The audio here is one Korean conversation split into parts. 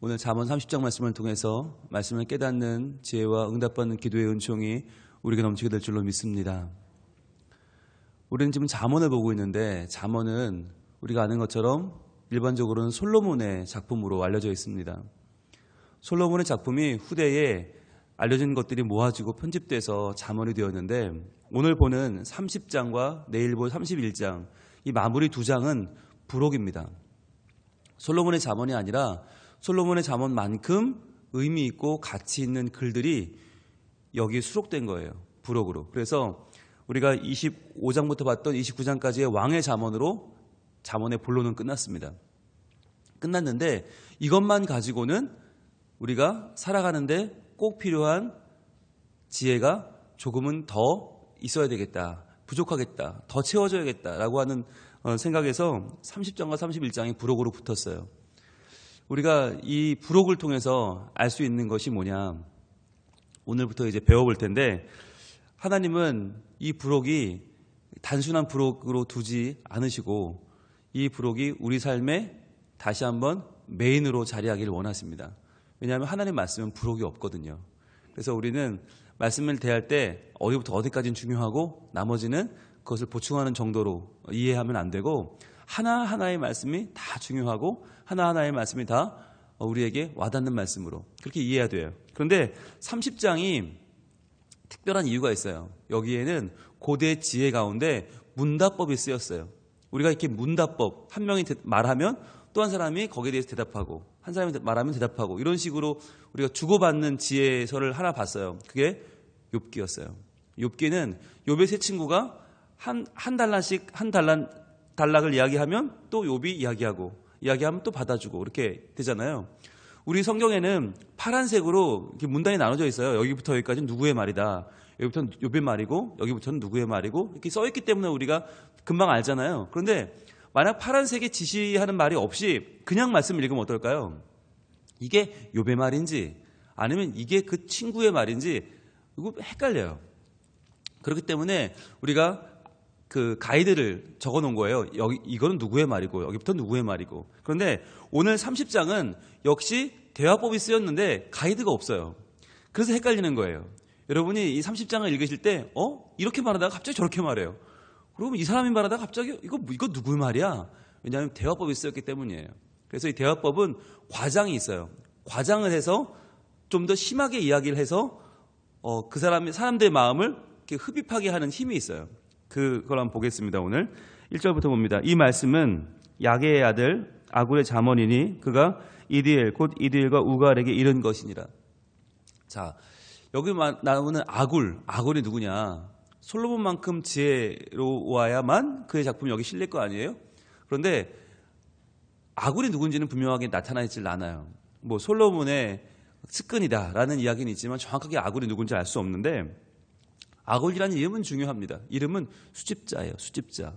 오늘 잠언 30장 말씀을 통해서 말씀을 깨닫는 지혜와 응답받는 기도의 은총이 우리에게 넘치게 될 줄로 믿습니다. 우리는 지금 잠언을 보고 있는데 잠언은 우리가 아는 것처럼 일반적으로는 솔로몬의 작품으로 알려져 있습니다. 솔로몬의 작품이 후대에 알려진 것들이 모아지고 편집돼서 잠언이 되었는데 오늘 보는 30장과 내일 볼 31장 이 마무리 두 장은 부록입니다. 솔로몬의 잠언이 아니라 솔로몬의 잠언만큼 의미 있고 가치 있는 글들이 여기 수록된 거예요. 부록으로. 그래서 우리가 25장부터 봤던 29장까지의 왕의 잠언으로 잠언의 본론은 끝났습니다. 끝났는데 이것만 가지고는 우리가 살아가는데 꼭 필요한 지혜가 조금은 더 있어야 되겠다. 부족하겠다. 더 채워져야겠다라고 하는 생각에서 30장과 31장이 부록으로 붙었어요. 우리가 이 부록을 통해서 알 수 있는 것이 뭐냐. 오늘부터 이제 배워볼 텐데 하나님은 이 부록이 단순한 부록으로 두지 않으시고 이 부록이 우리 삶에 다시 한번 메인으로 자리하기를 원하십니다. 왜냐하면 하나님 말씀은 부록이 없거든요. 그래서 우리는 말씀을 대할 때 어디부터 어디까지는 중요하고 나머지는 그것을 보충하는 정도로 이해하면 안 되고 하나하나의 말씀이 다 중요하고 하나하나의 말씀이 다 우리에게 와닿는 말씀으로 그렇게 이해해야 돼요. 그런데 30장이 특별한 이유가 있어요. 여기에는 고대 지혜 가운데 문답법이 쓰였어요. 우리가 이렇게 문답법, 한 명이 말하면 또 한 사람이 거기에 대해서 대답하고 한 사람이 말하면 대답하고 이런 식으로 우리가 주고받는 지혜서를 하나 봤어요. 그게 욥기였어요. 욥기는 욥의 세 친구가 한 단락을 이야기하면 또 욥이 이야기하면 또 받아주고 이렇게 되잖아요. 우리 성경에는 파란색으로 이렇게 문단이 나눠져 있어요. 여기부터 여기까지는 누구의 말이다. 여기부터는 욥의 말이고 여기부터는 누구의 말이고 이렇게 써있기 때문에 우리가 금방 알잖아요. 그런데 만약 파란색에 지시하는 말이 없이 그냥 말씀 읽으면 어떨까요? 이게 욥의 말인지 아니면 이게 그 친구의 말인지 이거 헷갈려요. 그렇기 때문에 우리가 그 가이드를 적어 놓은 거예요. 이거는 누구의 말이고 여기부터 누구의 말이고. 그런데 오늘 30장은 역시 대화법이 쓰였는데 가이드가 없어요. 그래서 헷갈리는 거예요. 여러분이 이 30장을 읽으실 때 이렇게 말하다가 갑자기 저렇게 말해요. 그러면 이 사람이 말하다가 갑자기 이거 누구의 말이야? 왜냐하면 대화법이 쓰였기 때문이에요. 그래서 이 대화법은 과장이 있어요. 과장을 해서 좀 더 심하게 이야기를 해서 그 사람들의 마음을 이렇게 흡입하게 하는 힘이 있어요. 그걸 한번 보겠습니다. 오늘 1절부터 봅니다. 이 말씀은 야게의 아들 아굴의 잠언이니 그가 이디엘 곧 이디엘과 우갈에게 이른 것이니라. 자, 여기 나오는 아굴이 누구냐? 솔로몬만큼 지혜로워야만 그의 작품이 여기 실릴 거 아니에요? 그런데 아굴이 누군지는 분명하게 나타나 있질 않아요. 뭐 솔로몬의 측근이다라는 이야기는 있지만 정확하게 아굴이 누군지 알 수 없는데 아굴이라는 이름은 중요합니다. 이름은 수집자예요. 수집자.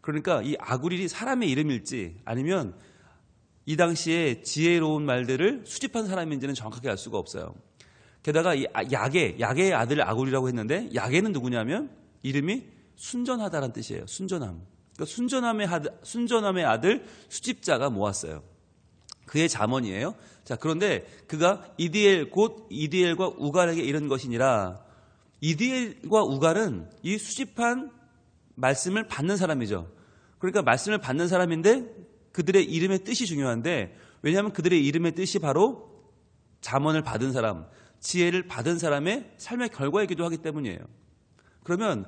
그러니까 이 아굴이 사람의 이름일지 아니면 이 당시에 지혜로운 말들을 수집한 사람인지는 정확하게 알 수가 없어요. 게다가 이 야게의 아들 아굴이라고 했는데 야게는 누구냐면 이름이 순전하다라는 뜻이에요. 순전함. 그러니까 순전함의 아들 수집자가 모았어요. 그의 잠언이에요. 자, 그런데 그가 곧 이디엘과 우갈에게 이른 것이니라. 이디엘과 우갈은 이 수집한 말씀을 받는 사람이죠. 그러니까 말씀을 받는 사람인데 그들의 이름의 뜻이 중요한데 왜냐하면 그들의 이름의 뜻이 바로 잠언을 받은 사람, 지혜를 받은 사람의 삶의 결과이기도 하기 때문이에요. 그러면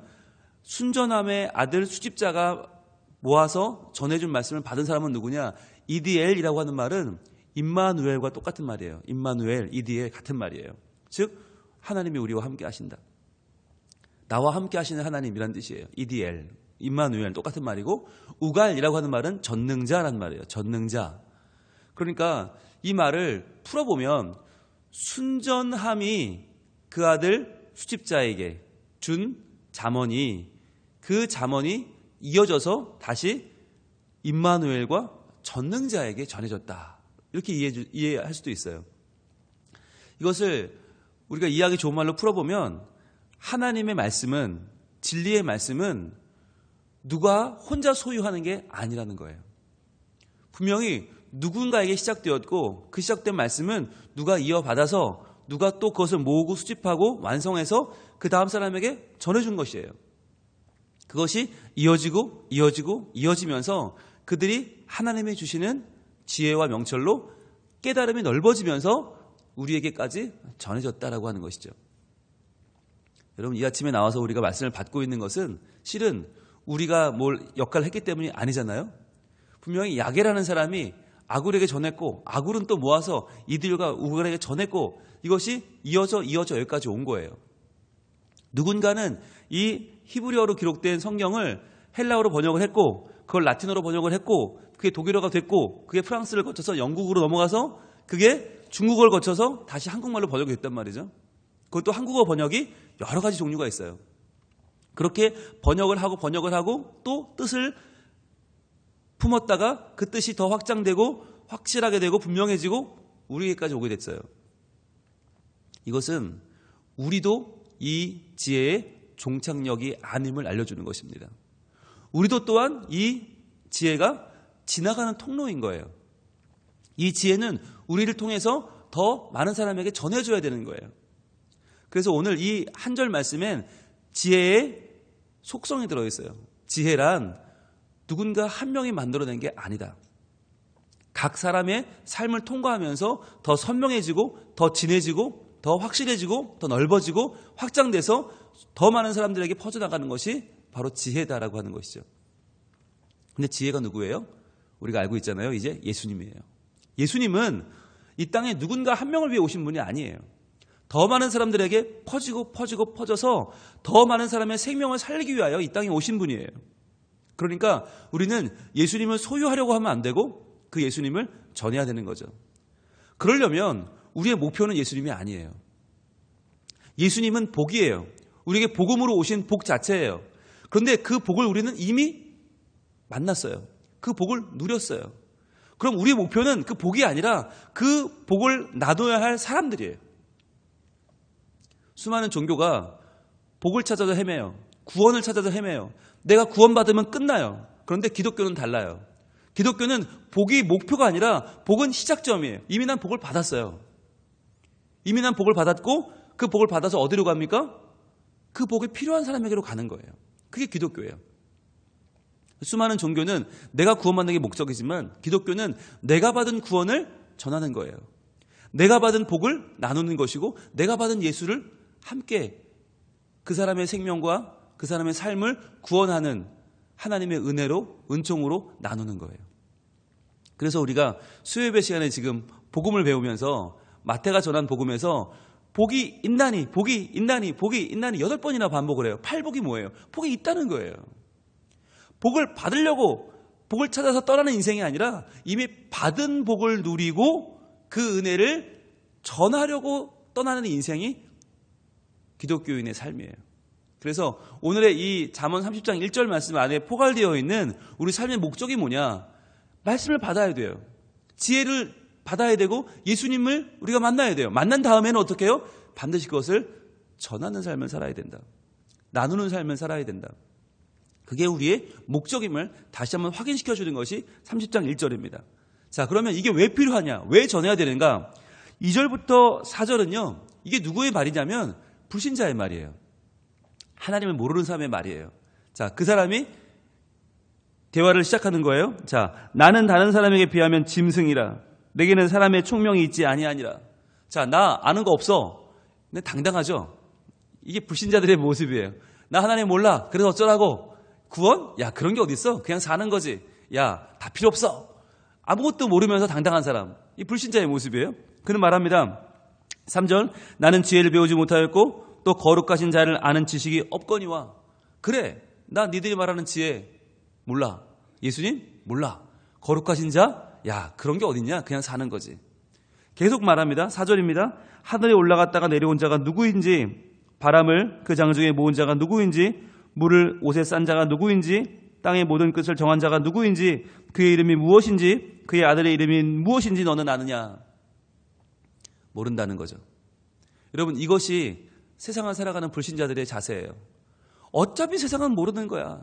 순전함의 아들 수집자가 모아서 전해준 말씀을 받은 사람은 누구냐? 이디엘이라고 하는 말은 임마누엘과 똑같은 말이에요. 임마누엘, 이디엘 같은 말이에요. 즉 하나님이 우리와 함께 하신다. 나와 함께 하시는 하나님이란 뜻이에요. 이디엘, 임마누엘 똑같은 말이고 우갈이라고 하는 말은 전능자라는 말이에요. 전능자. 그러니까 이 말을 풀어보면 순전함이 그 아들 수집자에게 준 잠언이 그 잠언이 이어져서 다시 임마누엘과 전능자에게 전해졌다. 이렇게 이해할 수도 있어요. 이것을 우리가 이해하기 좋은 말로 풀어보면 하나님의 말씀은 진리의 말씀은 누가 혼자 소유하는 게 아니라는 거예요. 분명히 누군가에게 시작되었고 그 시작된 말씀은 누가 이어받아서 누가 또 그것을 모으고 수집하고 완성해서 그 다음 사람에게 전해준 것이에요. 그것이 이어지면서 그들이 하나님이 주시는 지혜와 명철로 깨달음이 넓어지면서 우리에게까지 전해졌다라고 하는 것이죠. 여러분, 이 아침에 나와서 우리가 말씀을 받고 있는 것은 실은 우리가 뭘 역할을 했기 때문이 아니잖아요. 분명히 야게라는 사람이 아굴에게 전했고 아굴은 또 모아서 이들과 우갈에게 전했고 이것이 이어져 여기까지 온 거예요. 누군가는 이 히브리어로 기록된 성경을 헬라어로 번역을 했고 그걸 라틴어로 번역을 했고 그게 독일어가 됐고 그게 프랑스를 거쳐서 영국으로 넘어가서 그게 중국어를 거쳐서 다시 한국말로 번역이 됐단 말이죠. 그것도 한국어 번역이 여러 가지 종류가 있어요. 그렇게 번역을 하고 또 뜻을 품었다가 그 뜻이 더 확장되고 확실하게 되고 분명해지고 우리에게까지 오게 됐어요. 이것은 우리도 이 지혜의 종착역이 아님을 알려주는 것입니다. 우리도 또한 이 지혜가 지나가는 통로인 거예요. 이 지혜는 우리를 통해서 더 많은 사람에게 전해줘야 되는 거예요. 그래서 오늘 이 한 절 말씀엔 지혜의 속성이 들어있어요. 지혜란 누군가 한 명이 만들어낸 게 아니다. 각 사람의 삶을 통과하면서 더 선명해지고 더 진해지고 더 확실해지고 더 넓어지고 확장돼서 더 많은 사람들에게 퍼져나가는 것이 바로 지혜다라고 하는 것이죠. 근데 지혜가 누구예요? 우리가 알고 있잖아요. 이제 예수님이에요. 예수님은 이 땅에 누군가 한 명을 위해 오신 분이 아니에요. 더 많은 사람들에게 퍼져서 더 많은 사람의 생명을 살리기 위하여 이 땅에 오신 분이에요. 그러니까 우리는 예수님을 소유하려고 하면 안 되고 그 예수님을 전해야 되는 거죠. 그러려면 우리의 목표는 예수님이 아니에요. 예수님은 복이에요. 우리에게 복음으로 오신 복 자체예요. 그런데 그 복을 우리는 이미 만났어요. 그 복을 누렸어요. 그럼 우리의 목표는 그 복이 아니라 그 복을 나눠야 할 사람들이에요. 수많은 종교가 복을 찾아서 헤매요. 구원을 찾아서 헤매요. 내가 구원받으면 끝나요. 그런데 기독교는 달라요. 기독교는 복이 목표가 아니라 복은 시작점이에요. 이미 난 복을 받았어요. 이미 난 복을 받았고 그 복을 받아서 어디로 갑니까? 그 복이 필요한 사람에게로 가는 거예요. 그게 기독교예요. 수많은 종교는 내가 구원받는 게 목적이지만 기독교는 내가 받은 구원을 전하는 거예요. 내가 받은 복을 나누는 것이고 내가 받은 예수를 함께 그 사람의 생명과 그 사람의 삶을 구원하는 하나님의 은혜로 은총으로 나누는 거예요. 그래서 우리가 수요예배 시간에 지금 복음을 배우면서 마태가 전한 복음에서 복이 있나니 8번이나 반복을 해요. 팔복이 뭐예요? 복이 있다는 거예요. 복을 받으려고 복을 찾아서 떠나는 인생이 아니라 이미 받은 복을 누리고 그 은혜를 전하려고 떠나는 인생이 기독교인의 삶이에요. 그래서 오늘의 이 잠언 30장 1절 말씀 안에 포괄되어 있는 우리 삶의 목적이 뭐냐? 말씀을 받아야 돼요. 지혜를 받아야 되고 예수님을 우리가 만나야 돼요. 만난 다음에는 어떻게 해요? 반드시 그것을 전하는 삶을 살아야 된다. 나누는 삶을 살아야 된다. 그게 우리의 목적임을 다시 한번 확인시켜 주는 것이 30장 1절입니다. 자, 그러면 이게 왜 필요하냐? 왜 전해야 되는가? 2절부터 4절은요. 이게 누구의 말이냐면 불신자의 말이에요. 하나님을 모르는 사람의 말이에요. 자, 그 사람이 대화를 시작하는 거예요. 자, 나는 다른 사람에게 비하면 짐승이라. 내게는 사람의 총명이 있지 아니하니라. 자, 나 아는 거 없어. 근데 당당하죠. 이게 불신자들의 모습이에요. 나 하나님 몰라. 그래서 어쩌라고? 구원? 야, 그런 게 어딨어? 그냥 사는 거지. 야, 다 필요 없어. 아무것도 모르면서 당당한 사람. 이 불신자의 모습이에요. 그는 말합니다. 3절, 나는 지혜를 배우지 못하였고 또 거룩하신 자를 아는 지식이 없거니와. 그래, 나 니들이 말하는 지혜 몰라. 예수님? 몰라. 거룩하신 자? 야, 그런 게 어딨냐? 그냥 사는 거지. 계속 말합니다. 4절입니다. 하늘에 올라갔다가 내려온 자가 누구인지, 바람을 그 장중에 모은 자가 누구인지, 물을 옷에 싼 자가 누구인지, 땅의 모든 끝을 정한 자가 누구인지, 그의 이름이 무엇인지, 그의 아들의 이름이 무엇인지 너는 아느냐? 모른다는 거죠. 여러분, 이것이 세상을 살아가는 불신자들의 자세예요. 어차피 세상은 모르는 거야.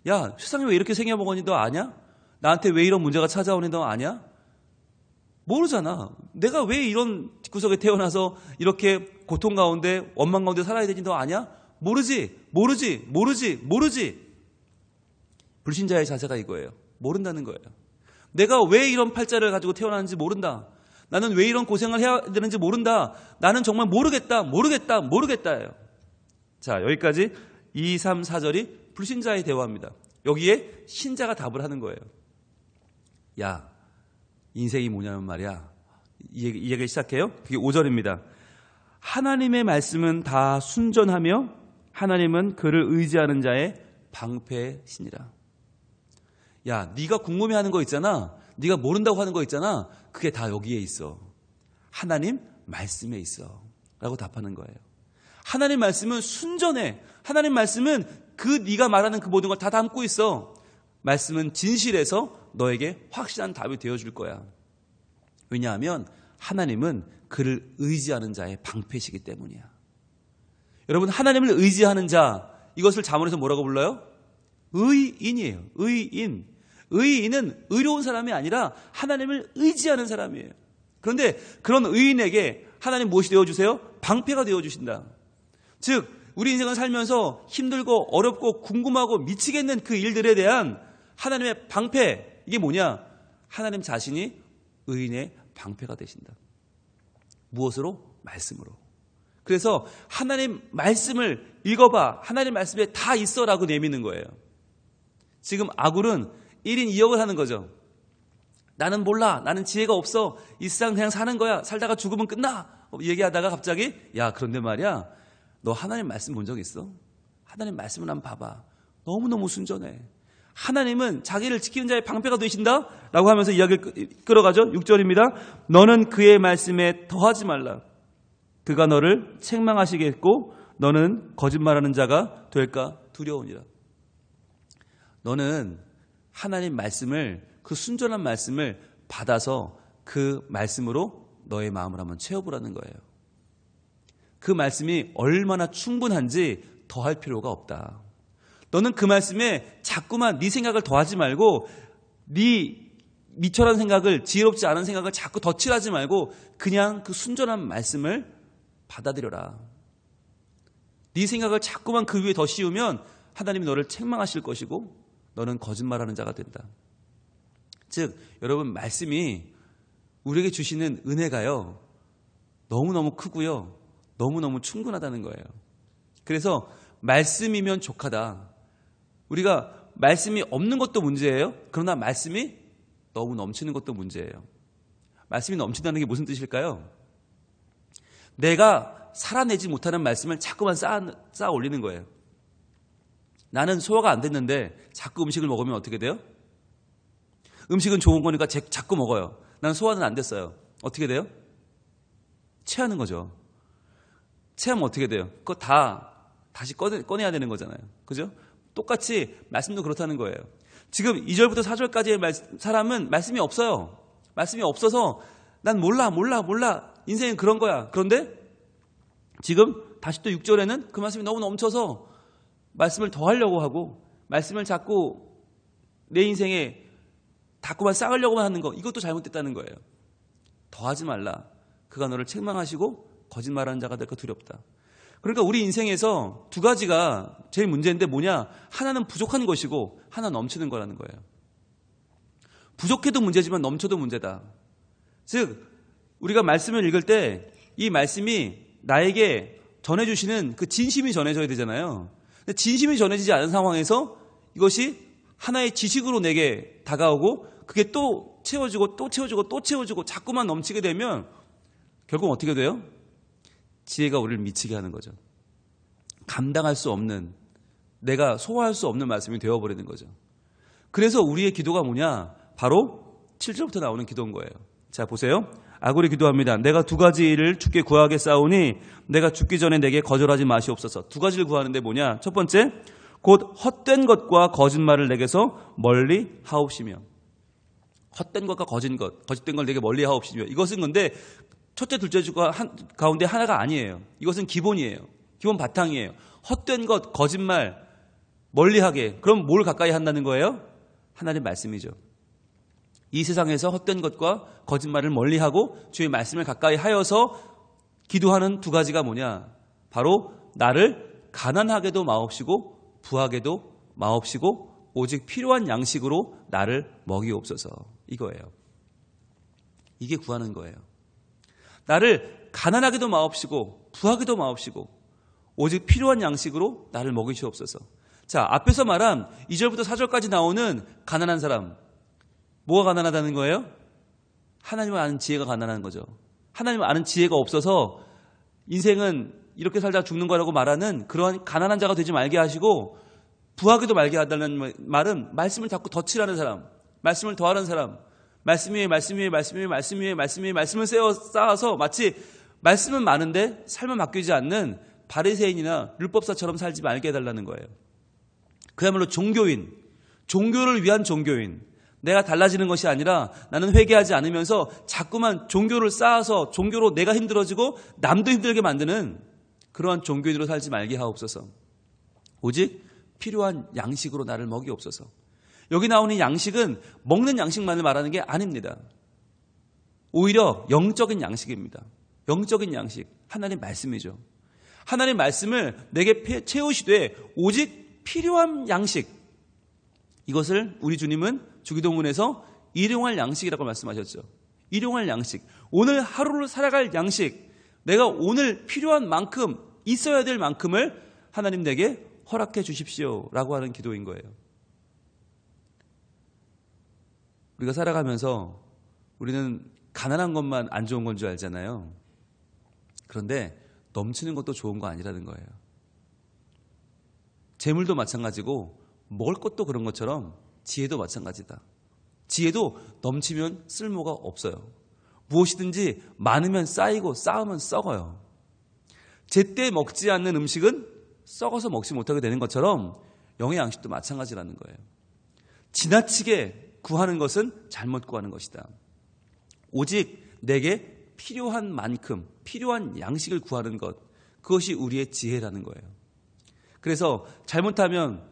야, 세상이 왜 이렇게 생겨먹으니 너 아냐? 나한테 왜 이런 문제가 찾아오니 너 아냐? 모르잖아. 내가 왜 이런 뒷구석에 태어나서 이렇게 고통 가운데 원망 가운데 살아야 되지 너 아냐? 모르지. 불신자의 자세가 이거예요. 모른다는 거예요. 내가 왜 이런 팔자를 가지고 태어났는지 모른다. 나는 왜 이런 고생을 해야 되는지 모른다. 나는 정말 모르겠다예요. 자, 여기까지 2, 3, 4절이 불신자의 대화입니다. 여기에 신자가 답을 하는 거예요. 야, 인생이 뭐냐면 말이야. 이 얘기를 시작해요. 그게 5절입니다. 하나님의 말씀은 다 순전하며 하나님은 그를 의지하는 자의 방패시니라. 야, 네가 궁금해하는 거 있잖아. 네가 모른다고 하는 거 있잖아. 그게 다 여기에 있어. 하나님 말씀에 있어. 라고 답하는 거예요. 하나님 말씀은 순전해. 하나님 말씀은 그 네가 말하는 그 모든 걸 다 담고 있어. 말씀은 진실해서 너에게 확실한 답이 되어줄 거야. 왜냐하면 하나님은 그를 의지하는 자의 방패시기 때문이야. 여러분, 하나님을 의지하는 자, 이것을 잠언에서 뭐라고 불러요? 의인이에요. 의인. 의인은 의로운 사람이 아니라 하나님을 의지하는 사람이에요. 그런데 그런 의인에게 하나님 무엇이 되어주세요? 방패가 되어주신다. 즉 우리 인생을 살면서 힘들고 어렵고 궁금하고 미치겠는 그 일들에 대한 하나님의 방패, 이게 뭐냐? 하나님 자신이 의인의 방패가 되신다. 무엇으로? 말씀으로. 그래서 하나님 말씀을 읽어봐. 하나님 말씀에 다 있어라고 내미는 거예요. 지금 아굴은 1인 2역을 하는 거죠. 나는 몰라. 나는 지혜가 없어. 이 세상 그냥 사는 거야. 살다가 죽으면 끝나. 얘기하다가 갑자기 야, 그런데 말이야. 너 하나님 말씀 본 적 있어? 하나님 말씀을 한번 봐봐. 너무너무 순전해. 하나님은 자기를 지키는 자의 방패가 되신다? 라고 하면서 이야기를 끌어가죠. 6절입니다. 너는 그의 말씀에 더하지 말라. 그가 너를 책망하시겠고 너는 거짓말하는 자가 될까 두려우니라. 너는 하나님 말씀을, 그 순전한 말씀을 받아서 그 말씀으로 너의 마음을 한번 채워보라는 거예요. 그 말씀이 얼마나 충분한지 더할 필요가 없다. 너는 그 말씀에 자꾸만 네 생각을 더하지 말고 네 미천한 생각을, 지혜롭지 않은 생각을 자꾸 덧칠하지 말고 그냥 그 순전한 말씀을 받아들여라. 네 생각을 자꾸만 그 위에 더 씌우면 하나님이 너를 책망하실 것이고 너는 거짓말하는 자가 된다. 즉 여러분, 말씀이 우리에게 주시는 은혜가요 너무너무 크고요 너무너무 충분하다는 거예요. 그래서 말씀이면 족하다. 우리가 말씀이 없는 것도 문제예요. 그러나 말씀이 너무 넘치는 것도 문제예요. 말씀이 넘친다는 게 무슨 뜻일까요? 내가 살아내지 못하는 말씀을 자꾸만 쌓아 올리는 거예요. 나는 소화가 안 됐는데 자꾸 음식을 먹으면 어떻게 돼요? 음식은 좋은 거니까 자꾸 먹어요. 나는 소화는 안 됐어요. 어떻게 돼요? 체하는 거죠. 체하면 어떻게 돼요? 그거 다시 꺼내야 되는 거잖아요. 그죠? 똑같이 말씀도 그렇다는 거예요. 지금 2절부터 4절까지의 사람은 말씀이 없어요. 말씀이 없어서 난 몰라. 인생은 그런 거야. 그런데 지금 다시 또 6절에는 그 말씀이 너무 넘쳐서 말씀을 더 하려고 하고 말씀을 자꾸 내 인생에 자꾸만 쌓으려고만 하는 거, 이것도 잘못됐다는 거예요. 더 하지 말라. 그가 너를 책망하시고 거짓말하는 자가 될까 두렵다. 그러니까 우리 인생에서 두 가지가 제일 문제인데 뭐냐? 하나는 부족한 것이고 하나는 넘치는 거라는 거예요. 부족해도 문제지만 넘쳐도 문제다. 즉 우리가 말씀을 읽을 때 이 말씀이 나에게 전해주시는 그 진심이 전해져야 되잖아요. 근데 진심이 전해지지 않은 상황에서 이것이 하나의 지식으로 내게 다가오고 그게 또 채워지고 자꾸만 넘치게 되면 결국 어떻게 돼요? 지혜가 우리를 미치게 하는 거죠. 감당할 수 없는, 내가 소화할 수 없는 말씀이 되어버리는 거죠. 그래서 우리의 기도가 뭐냐? 바로 7절부터 나오는 기도인 거예요. 자, 보세요. 아굴이 기도합니다. 내가 두 가지를 주께 구하겠사오니 내가 죽기 전에 내게 거절하지 마시옵소서. 두 가지를 구하는데 뭐냐? 첫 번째, 곧 헛된 것과 거짓말을 내게서 멀리 하옵시며. 헛된 것과 거짓된 걸 내게 멀리 하옵시며. 이것은 근데 첫째, 둘째 주가 가운데 하나가 아니에요. 이것은 기본이에요. 기본 바탕이에요. 헛된 것, 거짓말 멀리하게. 그럼 뭘 가까이 한다는 거예요? 하나님 말씀이죠. 이 세상에서 헛된 것과 거짓말을 멀리하고 주의 말씀을 가까이 하여서 기도하는 두 가지가 뭐냐? 바로 나를 가난하게도 마옵시고 부하게도 마옵시고 오직 필요한 양식으로 나를 먹이옵소서. 이거예요. 이게 구하는 거예요. 나를 가난하게도 마옵시고 부하게도 마옵시고 오직 필요한 양식으로 나를 먹이시옵소서. 자, 앞에서 말한 2절부터 4절까지 나오는 가난한 사람, 뭐가 가난하다는 거예요? 하나님을 아는 지혜가 가난한 거죠. 하나님을 아는 지혜가 없어서 인생은 이렇게 살다 죽는 거라고 말하는 그러한 가난한 자가 되지 말게 하시고, 부하게도 말게 하다는 말은 말씀을 자꾸 덧칠하는 사람, 말씀을 더하는 사람, 말씀 위에 말씀 위에 말씀 위에 말씀 위에 말씀 위에 말씀을 쌓아서 마치 말씀은 많은데 삶은 바뀌지 않는 바리새인이나 율법사처럼 살지 말게 해달라는 거예요. 그야말로 종교인, 종교를 위한 종교인, 내가 달라지는 것이 아니라 나는 회개하지 않으면서 자꾸만 종교를 쌓아서 종교로 내가 힘들어지고 남도 힘들게 만드는 그러한 종교인으로 살지 말게 하옵소서. 오직 필요한 양식으로 나를 먹이옵소서. 여기 나오는 양식은 먹는 양식만을 말하는 게 아닙니다. 오히려 영적인 양식입니다. 영적인 양식, 하나님 말씀이죠. 하나님 말씀을 내게 채우시되 오직 필요한 양식, 이것을 우리 주님은 주기도문에서 일용할 양식이라고 말씀하셨죠. 일용할 양식, 오늘 하루를 살아갈 양식, 내가 오늘 필요한 만큼, 있어야 될 만큼을 하나님 내게 허락해 주십시오 라고 하는 기도인 거예요. 우리가 살아가면서 우리는 가난한 것만 안 좋은 건 줄 알잖아요. 그런데 넘치는 것도 좋은 거 아니라는 거예요. 재물도 마찬가지고 먹을 것도 그런 것처럼 지혜도 마찬가지다. 지혜도 넘치면 쓸모가 없어요. 무엇이든지 많으면 쌓이고 쌓으면 썩어요. 제때 먹지 않는 음식은 썩어서 먹지 못하게 되는 것처럼 영의 양식도 마찬가지라는 거예요. 지나치게 구하는 것은 잘못 구하는 것이다. 오직 내게 필요한 만큼, 필요한 양식을 구하는 것, 그것이 우리의 지혜라는 거예요. 그래서 잘못하면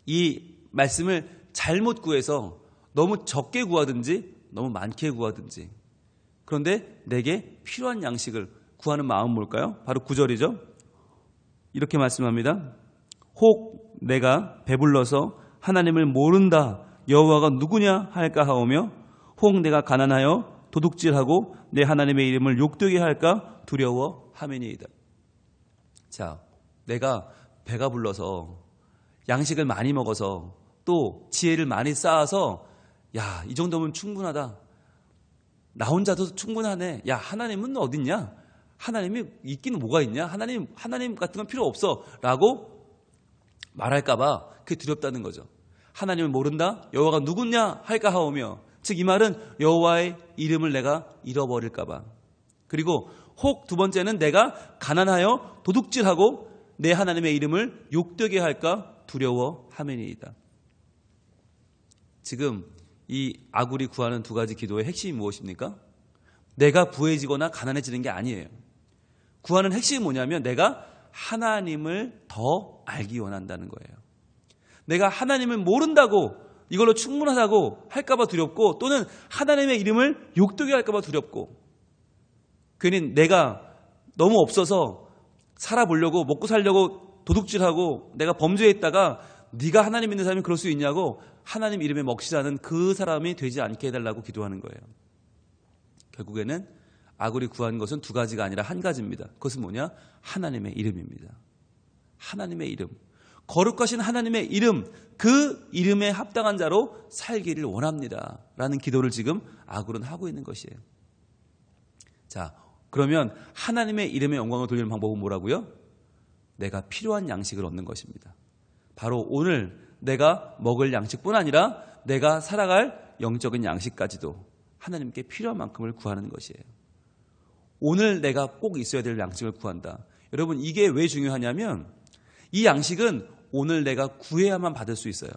이 말씀을 잘못 구해서 너무 적게 구하든지 너무 많게 구하든지, 그런데 내게 필요한 양식을 구하는 마음은 뭘까요? 바로 9절이죠. 이렇게 말씀합니다. 혹 내가 배불러서 하나님을 모른다 여호와가 누구냐 할까 하오며, 혹 내가 가난하여 도둑질하고 내 하나님의 이름을 욕되게 할까 두려워하매니이다. 자, 내가 배가 불러서 양식을 많이 먹어서 또 지혜를 많이 쌓아서 야, 이 정도면 충분하다, 나 혼자도 충분하네, 야, 하나님은 어딨냐, 하나님이 있기는 뭐가 있냐, 하나님 같은 건 필요 없어 라고 말할까 봐 그게 두렵다는 거죠. 하나님을 모른다 여호와가 누구냐 할까 하오며, 즉 이 말은 여호와의 이름을 내가 잃어버릴까 봐. 그리고 혹 두 번째는 내가 가난하여 도둑질하고 내 하나님의 이름을 욕되게 할까 두려워하매니이다. 지금 이 아굴이 구하는 두 가지 기도의 핵심이 무엇입니까? 내가 부해지거나 가난해지는 게 아니에요. 구하는 핵심이 뭐냐면 내가 하나님을 더 알기 원한다는 거예요. 내가 하나님을 모른다고 이걸로 충분하다고 할까봐 두렵고, 또는 하나님의 이름을 욕되게 할까봐 두렵고, 괜히 내가 너무 없어서 살아보려고, 먹고 살려고 도둑질하고 내가 범죄했다가 네가 하나님 믿는 사람이 그럴 수 있냐고 하나님 이름에 먹시라는 그 사람이 되지 않게 해달라고 기도하는 거예요. 결국에는 아굴이 구한 것은 두 가지가 아니라 한 가지입니다. 그것은 뭐냐? 하나님의 이름입니다. 하나님의 이름, 거룩하신 하나님의 이름, 그 이름에 합당한 자로 살기를 원합니다 라는 기도를 지금 아굴은 하고 있는 것이에요. 자, 그러면 하나님의 이름에 영광을 돌리는 방법은 뭐라고요? 내가 필요한 양식을 얻는 것입니다. 바로 오늘 내가 먹을 양식뿐 아니라 내가 살아갈 영적인 양식까지도 하나님께 필요한 만큼을 구하는 것이에요. 오늘 내가 꼭 있어야 될 양식을 구한다. 여러분, 이게 왜 중요하냐면 이 양식은 오늘 내가 구해야만 받을 수 있어요.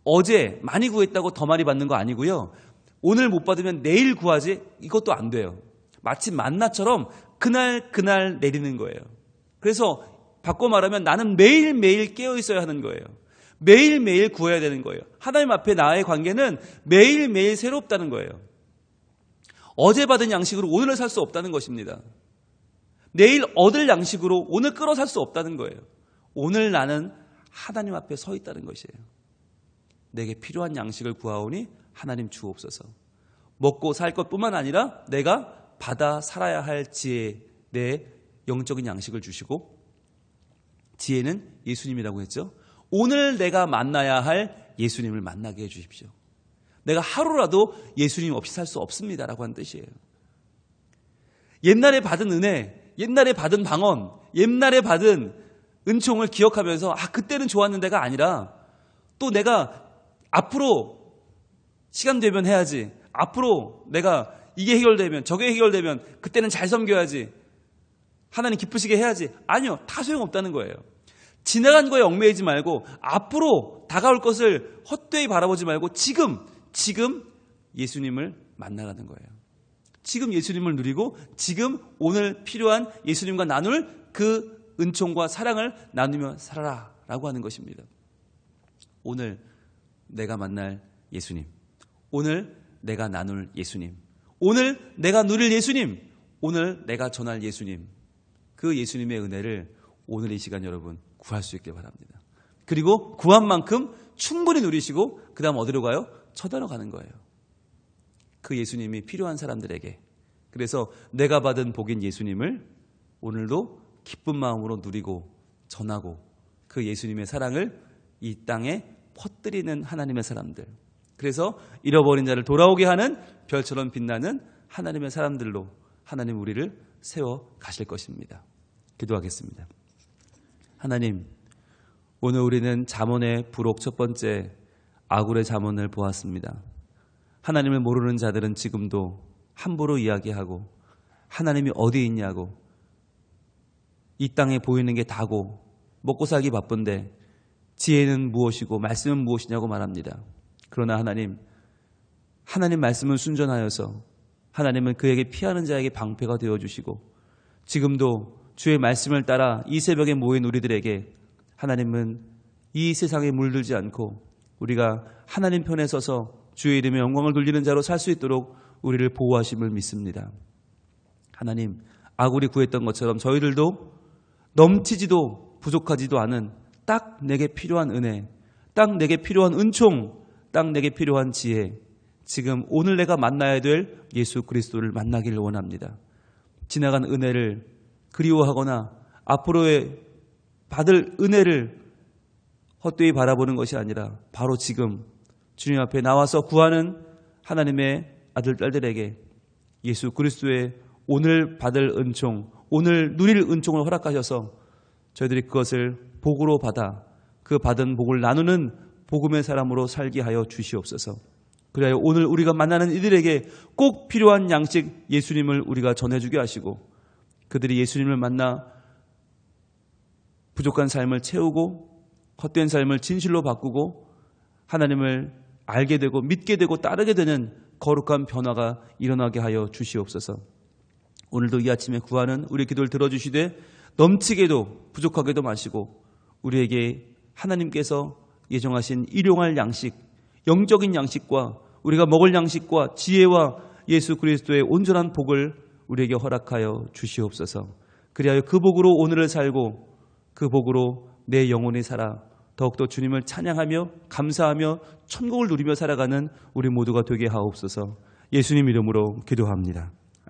어제 많이 구했다고 더 많이 받는 거 아니고요. 오늘 못 받으면 내일 구하지, 이것도 안 돼요. 마치 만나처럼 그날 내리는 거예요. 그래서 바꿔 말하면 나는 매일매일 깨어 있어야 하는 거예요. 매일매일 구해야 되는 거예요. 하나님 앞에 나의 관계는 매일매일 새롭다는 거예요. 어제 받은 양식으로 오늘을 살 수 없다는 것입니다. 내일 얻을 양식으로 오늘 끌어 살 수 없다는 거예요. 오늘 나는 하나님 앞에 서 있다는 것이에요. 내게 필요한 양식을 구하오니 하나님 주옵소서. 먹고 살 것뿐만 아니라 내가 받아 살아야 할 지혜, 내 영적인 양식을 주시고, 지혜는 예수님이라고 했죠. 오늘 내가 만나야 할 예수님을 만나게 해주십시오. 내가 하루라도 예수님 없이 살 수 없습니다라고 하는 뜻이에요. 옛날에 받은 은혜, 옛날에 받은 방언, 옛날에 받은 은총을 기억하면서 그때는 좋았는데가 아니라, 또 내가 앞으로 시간 되면 해야지, 앞으로 내가 이게 해결되면 저게 해결되면 그때는 잘 섬겨야지, 하나님 기쁘시게 해야지. 아니요, 다 소용없다는 거예요. 지나간 거에 얽매이지 말고 앞으로 다가올 것을 헛되이 바라보지 말고 지금 예수님을 만나라는 거예요. 지금 예수님을 누리고 지금 오늘 필요한 예수님과 나눌 그 은총과 사랑을 나누며 살아라 라고 하는 것입니다. 오늘 내가 만날 예수님, 오늘 내가 나눌 예수님, 오늘 내가 누릴 예수님, 오늘 내가 전할 예수님, 그 예수님의 은혜를 오늘 이 시간 여러분 구할 수 있길 바랍니다. 그리고 구한 만큼 충분히 누리시고 그 다음 어디로 가요? 쳐다로 가는 거예요. 그 예수님이 필요한 사람들에게. 그래서 내가 받은 복인 예수님을 오늘도 기쁜 마음으로 누리고 전하고 그 예수님의 사랑을 이 땅에 퍼뜨리는 하나님의 사람들. 그래서 잃어버린 자를 돌아오게 하는 별처럼 빛나는 하나님의 사람들로 하나님 우리를 세워 가실 것입니다. 기도하겠습니다. 하나님, 오늘 우리는 잠언의 부록 첫 번째 아굴의 잠언을 보았습니다. 하나님을 모르는 자들은 지금도 함부로 이야기하고 하나님이 어디 있냐고, 이 땅에 보이는 게 다고, 먹고 살기 바쁜데 지혜는 무엇이고 말씀은 무엇이냐고 말합니다. 그러나 하나님 말씀은 순전하여서 하나님은 그에게 피하는 자에게 방패가 되어주시고, 지금도 주의 말씀을 따라 이 새벽에 모인 우리들에게 하나님은 이 세상에 물들지 않고 우리가 하나님 편에 서서 주의 이름에 영광을 돌리는 자로 살 수 있도록 우리를 보호하심을 믿습니다. 하나님, 아굴이 구했던 것처럼 저희들도 넘치지도 부족하지도 않은 딱 내게 필요한 은혜, 딱 내게 필요한 은총, 딱 내게 필요한 지혜, 지금 오늘 내가 만나야 될 예수 그리스도를 만나기를 원합니다. 지나간 은혜를 그리워하거나 앞으로의 받을 은혜를 헛되이 바라보는 것이 아니라 바로 지금 주님 앞에 나와서 구하는 하나님의 아들, 딸들에게 예수 그리스도의 오늘 받을 은총, 오늘 누릴 은총을 허락하셔서 저희들이 그것을 복으로 받아 그 받은 복을 나누는 복음의 사람으로 살게 하여 주시옵소서. 그래야 오늘 우리가 만나는 이들에게 꼭 필요한 양식 예수님을 우리가 전해주게 하시고, 그들이 예수님을 만나 부족한 삶을 채우고 헛된 삶을 진실로 바꾸고 하나님을 알게 되고 믿게 되고 따르게 되는 거룩한 변화가 일어나게 하여 주시옵소서. 오늘도 이 아침에 구하는 우리 기도를 들어주시되 넘치게도 부족하게도 마시고 우리에게 하나님께서 예정하신 일용할 양식, 영적인 양식과 우리가 먹을 양식과 지혜와 예수 그리스도의 온전한 복을 우리에게 허락하여 주시옵소서. 그리하여 그 복으로 오늘을 살고 그 복으로 내 영혼이 살아 더욱더 주님을 찬양하며 감사하며 천국을 누리며 살아가는 우리 모두가 되게 하옵소서. 예수님 이름으로 기도합니다.